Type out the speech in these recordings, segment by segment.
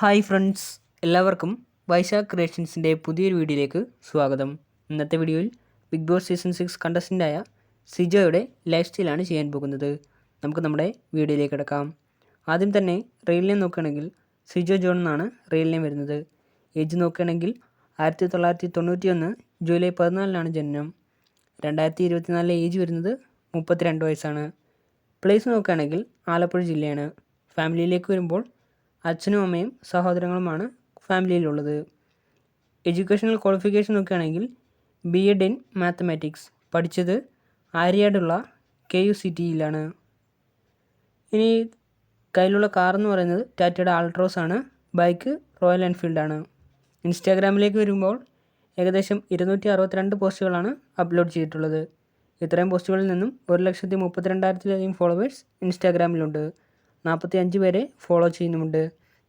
Hi friends, എല്ലാവർക്കും വൈശാഖ് ക്രിയേഷൻസിൻ്റെ പുതിയൊരു വീഡിയോയിലേക്ക് സ്വാഗതം. ഇന്നത്തെ വീഡിയോയിൽ ബിഗ് ബോസ് സീസൺ 6 കണ്ടസ്റ്റൻ്റായ സിജോയുടെ ലൈഫ് സ്റ്റൈലാണ് ചെയ്യാൻ പോകുന്നത്. നമുക്ക് നമ്മുടെ വീഡിയോയിലേക്ക് കിടക്കാം. ആദ്യം തന്നെ റിയൽ നെയിം നോക്കുകയാണെങ്കിൽ സിജോ ജോൺ എന്നാണ് റിയൽ നെയിം വരുന്നത്. ഏജ് നോക്കുകയാണെങ്കിൽ 1991 ജൂലൈ 14 ജനനം. 2024 ഏജ് വരുന്നത് 32 വയസ്സാണ്. പ്ലേസ് നോക്കുകയാണെങ്കിൽ ആലപ്പുഴ ജില്ലയാണ്. ഫാമിലിയിലേക്ക് വരുമ്പോൾ അച്ഛനും അമ്മയും സഹോദരങ്ങളുമാണ് ഫാമിലിയിലുള്ളത്. എഡ്യൂക്കേഷണൽ ക്വാളിഫിക്കേഷൻ നോക്കുകയാണെങ്കിൽ BEd ഇൻ മാത്തമാറ്റിക്സ്, പഠിച്ചത് ആര്യാടുള്ള KUCTയിലാണ്. ഇനി കയ്യിലുള്ള കാർ എന്ന് പറയുന്നത് ടാറ്റയുടെ ആൾട്രോസ് ആണ്. Bike royal എൻഫീൽഡാണ്. ഇൻസ്റ്റാഗ്രാമിലേക്ക് വരുമ്പോൾ ഏകദേശം 262 പോസ്റ്റുകളാണ് അപ്ലോഡ് ചെയ്തിട്ടുള്ളത്. ഇത്രയും പോസ്റ്റുകളിൽ നിന്നും 1,32,000 ഫോളോവേഴ്സ് ഇൻസ്റ്റാഗ്രാമിലുണ്ട്. 45 പേരെ ഫോളോ ചെയ്യുന്നുമുണ്ട്.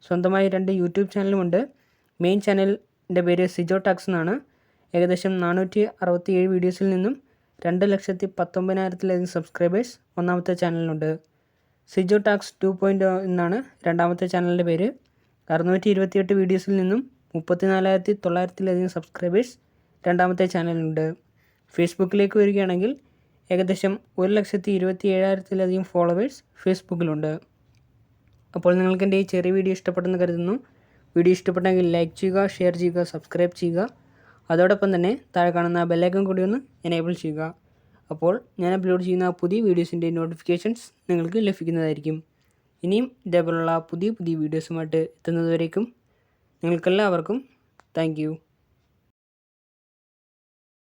സ്വന്തമായി 2 യൂട്യൂബ് ചാനലുമുണ്ട്. മെയിൻ ചാനലിൻ്റെ പേര് സിജോ ടാക്സ് എന്നാണ്. ഏകദേശം 467 വീഡിയോസിൽ നിന്നും 2,19,000 സബ്സ്ക്രൈബേഴ്സ് ഒന്നാമത്തെ ചാനലിനുണ്ട്. സിജോ ടാക്സ് 2.0 എന്നാണ് രണ്ടാമത്തെ ചാനലിൻ്റെ പേര്. 628 വീഡിയോസിൽ നിന്നും 34,900 സബ്സ്ക്രൈബേഴ്സ് രണ്ടാമത്തെ ചാനലിനുണ്ട്. ഫേസ്ബുക്കിലേക്ക് വരികയാണെങ്കിൽ ഏകദേശം 1,27,000 ഫോളോവേഴ്സ് ഫേസ്ബുക്കിലുണ്ട്. അപ്പോൾ നിങ്ങൾക്ക് എൻ്റെ ഈ ചെറിയ വീഡിയോ ഇഷ്ടപ്പെട്ടെന്ന് കരുതുന്നു. വീഡിയോ ഇഷ്ടപ്പെട്ടെങ്കിൽ ലൈക്ക് ചെയ്യുക, ഷെയർ ചെയ്യുക, സബ്സ്ക്രൈബ് ചെയ്യുക. അതോടൊപ്പം തന്നെ താഴെ കാണുന്ന ബെല്ലൈക്കൺ കൂടി ഒന്ന് എനേബിൾ ചെയ്യുക. അപ്പോൾ ഞാൻ അപ്ലോഡ് ചെയ്യുന്ന പുതിയ വീഡിയോസിൻ്റെ നോട്ടിഫിക്കേഷൻസ് നിങ്ങൾക്ക് ലഭിക്കുന്നതായിരിക്കും. ഇനിയും ഇതേപോലുള്ള പുതിയ വീഡിയോസുമായിട്ട് എത്തുന്നതുവരേക്കും നിങ്ങൾക്കെല്ലാവർക്കും താങ്ക് യു.